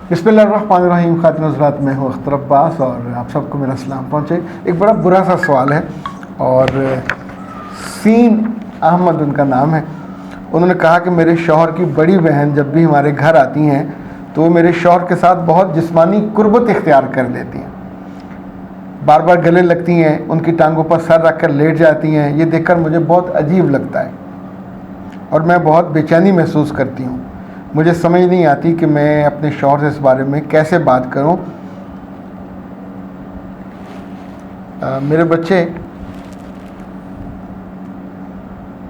बिस्मिल्लाहिर्रहमानिर्रहीम। खातिन हज़रात, मैं हूँ अख्तर अब्बास और आप सबको मेरा सलाम पहुँचे। एक बड़ा बुरा सा सवाल है और सीन अहमद उनका नाम है। उन्होंने कहा कि मेरे शौहर की बड़ी बहन जब भी हमारे घर आती हैं तो वो मेरे शौहर के साथ बहुत जिस्मानी कुर्बत इख्तियार कर लेती हैं, बार बार गले लगती हैं, उनकी टांगों पर सर रख कर लेट जाती हैं। ये देखकर मुझे बहुत अजीब लगता है और मैं बहुत बेचैनी महसूस करती हूँ। मुझे समझ नहीं आती कि मैं अपने शौहर से इस बारे में कैसे बात करूँ। मेरे बच्चे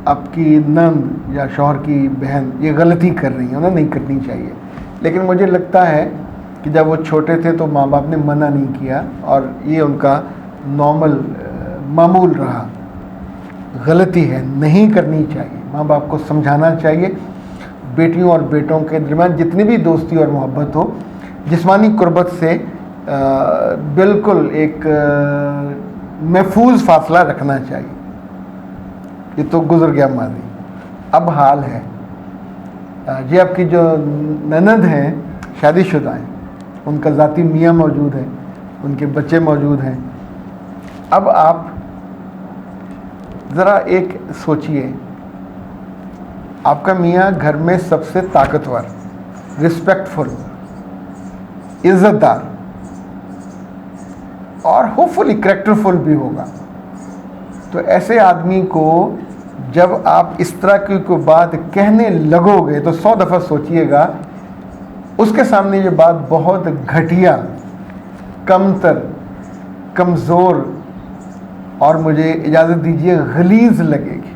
आपकी नंद या शौहर की बहन ये गलती कर रही हैं, उन्हें नहीं करनी चाहिए, लेकिन मुझे लगता है कि जब वो छोटे थे तो माँ बाप ने मना नहीं किया और ये उनका नॉर्मल मामूल रहा। गलती है, नहीं करनी चाहिए। माँ बाप को समझाना चाहिए। बेटियों और बेटों के दरमियान जितनी भी दोस्ती और मोहब्बत हो, जिस्मानी कुर्बत से बिल्कुल एक महफूज फासला रखना चाहिए। ये तो गुजर गया माजी, अब हाल है। ये आपकी जो ननद हैं शादीशुदा हैं, उनका ज़ाती मियाँ मौजूद है, उनके बच्चे मौजूद हैं। अब आप ज़रा एक सोचिए, आपका मियाँ घर में सबसे ताकतवर, रिस्पेक्टफुल, इज़्ज़तदार और होपफुली करैक्टरफुल भी होगा। तो ऐसे आदमी को जब आप इस तरह की कोई बात कहने लगोगे तो 100 दफ़ा सोचिएगा। उसके सामने ये बात बहुत घटिया, कमतर, कमज़ोर और मुझे इजाज़त दीजिए गलीज़ लगेगी।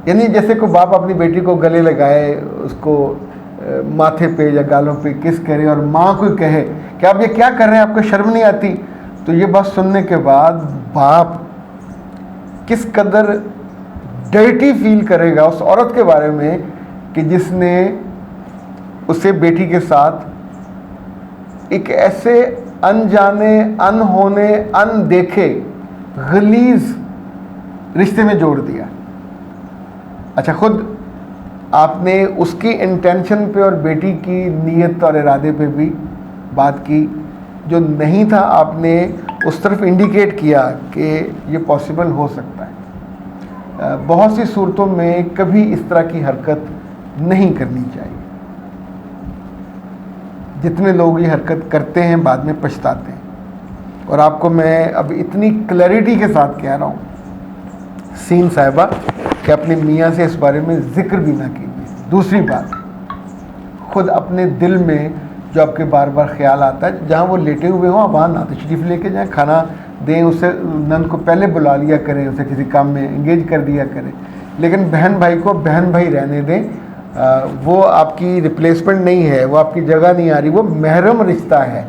यानी जैसे कोई बाप अपनी बेटी को गले लगाए, उसको माथे पे या गालों पे किस करे और माँ को कहे कि आप ये क्या कर रहे हैं, आपको शर्म नहीं आती। तो ये बात सुनने के बाद बाप किस कदर डर्टी फील करेगा उस औरत के बारे में कि जिसने उसे बेटी के साथ एक ऐसे अनजाने, अनहोने, अनदेखे गलीज़ रिश्ते में जोड़ दिया। अच्छा, खुद आपने उसकी इंटेंशन पे और बेटी की नीयत और इरादे पे भी बात की, जो नहीं था आपने उस तरफ इंडिकेट किया कि ये पॉसिबल हो सकता है। बहुत सी सूरतों में कभी इस तरह की हरकत नहीं करनी चाहिए। जितने लोग ये हरकत करते हैं बाद में पछताते हैं। और आपको मैं अब इतनी क्लैरिटी के साथ कह रहा हूँ सीन साहिबा कि अपने मियाँ से इस बारे में ज़िक्र भी ना कीजिए। दूसरी बात, ख़ुद अपने दिल में जो आपके बार बार ख्याल आता है, जहाँ वो लेटे हुए हों आप वहाँ ना तशरीफ़ लेके जाएँ, खाना दें, उसे नंद को पहले बुला लिया करें, उसे किसी काम में इंगेज कर दिया करें। लेकिन बहन भाई को बहन भाई रहने दें। वो आपकी रिप्लेसमेंट नहीं है, वो आपकी जगह नहीं आ रही, वो महरम रिश्ता है।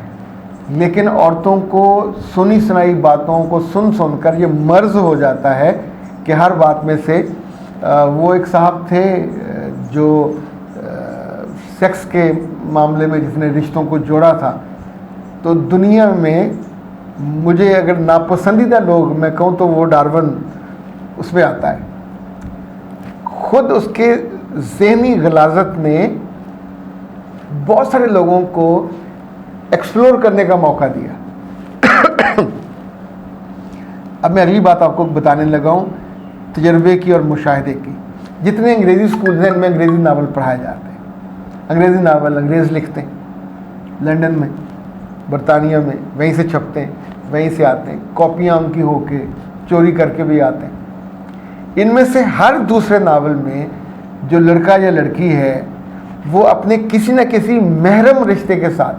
लेकिन औरतों को सुनी सुनाई बातों को सुन सुनकर ये मर्ज़ हो जाता है कि हर बात में से वो एक साहब थे जो सेक्स के मामले में जिसने रिश्तों को जोड़ा था। तो दुनिया में मुझे अगर नापसंदीदा लोग मैं कहूँ तो वो डार्विन उसमें आता है। खुद उसके ज़हनी गलाजत ने बहुत सारे लोगों को एक्सप्लोर करने का मौका दिया। अब मैं अगली बात आपको बताने लगा हूँ तजर्बे की और मुशाहिदे की। जितने अंग्रेज़ी स्कूल हैं इनमें अंग्रेज़ी नावल पढ़ाए जाते हैं। अंग्रेज़ी नावल अंग्रेज़ लिखते हैं, लंदन में, बरतानिया में, वहीं से छपते हैं, वहीं से आते हैं, कॉपियाँ उनकी होके चोरी करके भी आते हैं। इनमें से हर दूसरे नावल में जो लड़का या लड़की है वो अपने किसी न किसी महरम रिश्ते के साथ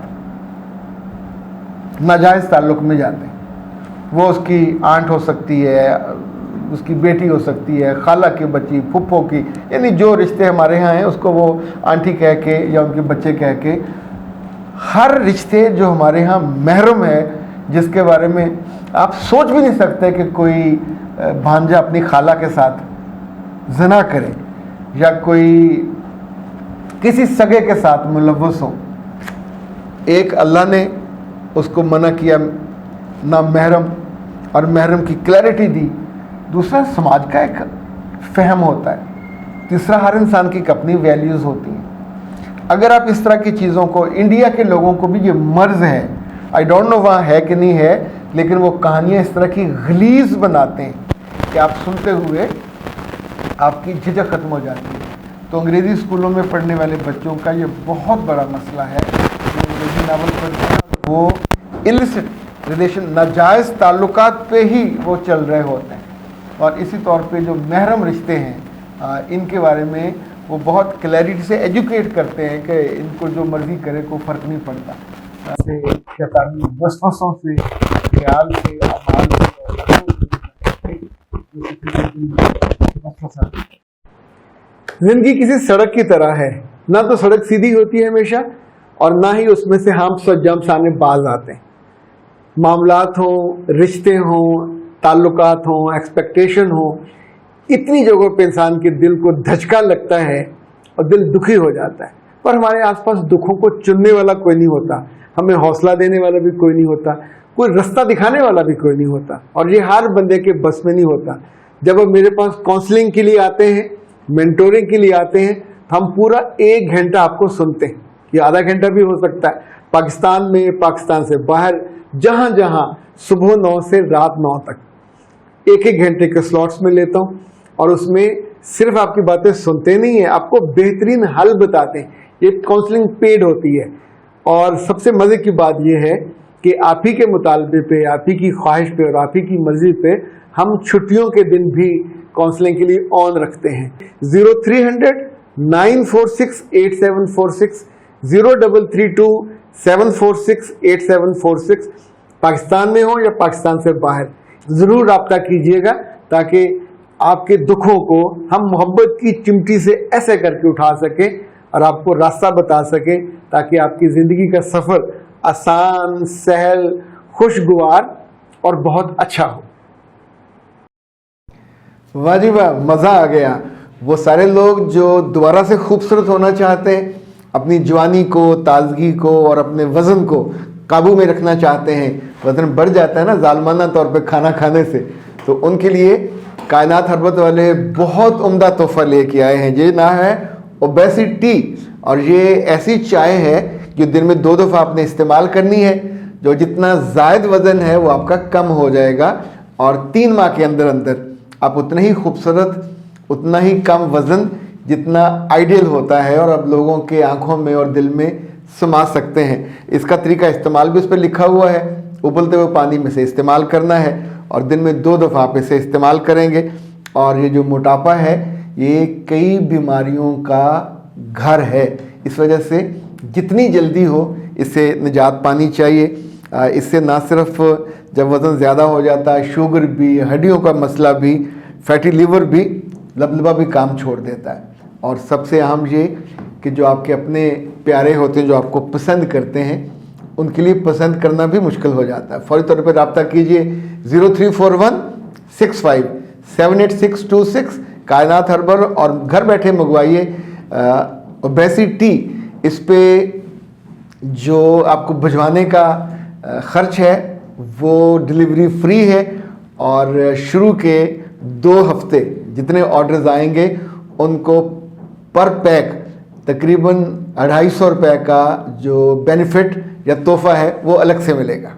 नाजायज़ ताल्लुक़ में जाते हैं। वो उसकी आंट हो सकती है, उसकी बेटी हो सकती है, खाला की बच्ची, फुप्पो की, यानी जो रिश्ते हमारे यहाँ हैं उसको वो आंटी कह के या उनके बच्चे कह के, हर रिश्ते जो हमारे यहाँ महरम है, जिसके बारे में आप सोच भी नहीं सकते कि कोई भांजा अपनी खाला के साथ ज़ना करे या कोई किसी सगे के साथ मुलव्वस हो। एक अल्लाह ने उसको मना किया ना महरम और महरम की क्लैरिटी दी। दूसरा समाज का एक फ़हम होता है। तीसरा हर इंसान की अपनी वैल्यूज़ होती हैं। अगर आप इस तरह की चीज़ों को, इंडिया के लोगों को भी ये मर्ज है, आई डोंट नो वहाँ है कि नहीं है, लेकिन वो कहानियाँ इस तरह की गलीज बनाते हैं कि आप सुनते हुए आपकी झिझक खत्म हो जाती है। तो अंग्रेज़ी स्कूलों में पढ़ने वाले बच्चों का ये बहुत बड़ा मसला है। जो अंग्रेज़ी नावल पढ़ते हैं वो इलिसिट रिलेशन, नाजायज़ ताल्लुकात पे ही वो चल रहे होते हैं, और इसी तौर पे जो महरम रिश्ते हैं इनके बारे में वो बहुत क्लैरिटी से एजुकेट करते हैं कि इनको जो मर्ज़ी करे को फ़र्क नहीं पड़ता। शैतानी वसवसों से, ख्याल से, अमाल से। जिंदगी किसी सड़क की तरह है, ना तो सड़क सीधी होती है हमेशा, और ना ही उसमें से हम सज्जम सामने बाज आते हैं। मामलात हों, रिश्ते हों, ताल्लुकात हों, एक्सपेक्टेशन हो, इतनी जगहों पे इंसान के दिल को धचका लगता है और दिल दुखी हो जाता है। पर हमारे आसपास दुखों को चुनने वाला कोई नहीं होता, हमें हौसला देने वाला भी कोई नहीं होता, कोई रास्ता दिखाने वाला भी कोई नहीं होता, और ये हर बंदे के बस में नहीं होता। जब वो मेरे पास काउंसलिंग के लिए आते हैं, मेंटोरिंग के लिए आते हैं, तो हम पूरा 1 घंटा आपको सुनते हैं, ये आधा घंटा भी हो सकता है। पाकिस्तान में, पाकिस्तान से बाहर, जहां जहां सुबह 9 से रात 9 तक 1-1 घंटे के स्लॉट्स में लेता हूं, और उसमें सिर्फ आपकी बातें सुनते नहीं है, आपको बेहतरीन हल बताते हैं। ये काउंसलिंग पेड होती है, और सबसे मजे की बात यह है कि आप ही के मुतालबे पे, आप ही की ख्वाहिश पे और आप ही की मर्जी पे हम छुट्टियों के दिन भी काउंसलिंग के लिए ऑन रखते हैं। 0300 946 8746, 0332 746 8746। पाकिस्तान में हो या पाकिस्तान से बाहर, ज़रूर रब्ता कीजिएगा, ताकि आपके दुखों को हम मोहब्बत की चिमटी से ऐसे करके उठा सकें और आपको रास्ता बता सकें, ताकि आपकी ज़िंदगी का सफ़र आसान, सहल, खुशगवार और बहुत अच्छा हो। वाह जी वाह, मज़ा आ गया। वो सारे लोग जो दोबारा से खूबसूरत होना चाहते हैं, अपनी जवानी को, ताजगी को और अपने वज़न को काबू में रखना चाहते हैं, वज़न बढ़ जाता है ना जालमाना तौर पे खाना खाने से, तो उनके लिए कायनात हर्बत वाले बहुत उम्दा तोहफ़ा लेके आए हैं। ये ना है ओबेसिटी, और ये ऐसी चाय है जो दिन में 2 दफ़ा आपने इस्तेमाल करनी है। जो जितना ज़ायद वज़न है वो आपका कम हो जाएगा, और 3 माह के अंदर अंदर आप उतना ही खूबसूरत, उतना ही कम वज़न जितना आइडियल होता है, और अब लोगों के आंखों में और दिल में समा सकते हैं। इसका तरीका इस्तेमाल भी उस पर लिखा हुआ है, उबलते हुए पानी में से इस्तेमाल करना है, और दिन में 2 दफ़ा आप इसे इस्तेमाल करेंगे। और ये जो मोटापा है ये कई बीमारियों का घर है, इस वजह से जितनी जल्दी हो इससे निजात पानी चाहिए। इससे ना सिर्फ जब वज़न ज़्यादा हो जाता है, शुगर भी, हड्डियों का मसला भी, फैटी लीवर भी, लबलबा भी काम छोड़ देता है। और सबसे अहम ये कि जो आपके अपने प्यारे होते हैं, जो आपको पसंद करते हैं, उनके लिए पसंद करना भी मुश्किल हो जाता है। फौरी तौर पर रब्ता कीजिए 0341 65 78626 कायनात हर्बल, और घर बैठे मंगवाइए ओबेसिटी। इस पे जो आपको भिजवाने का ख़र्च है वो डिलीवरी फ्री है, और शुरू के 2 हफ्ते जितने ऑर्डर्स आएंगे उनको पर पैक तकरीबन 250 रुपये का जो बेनिफिट या तोहफ़ा है वो अलग से मिलेगा।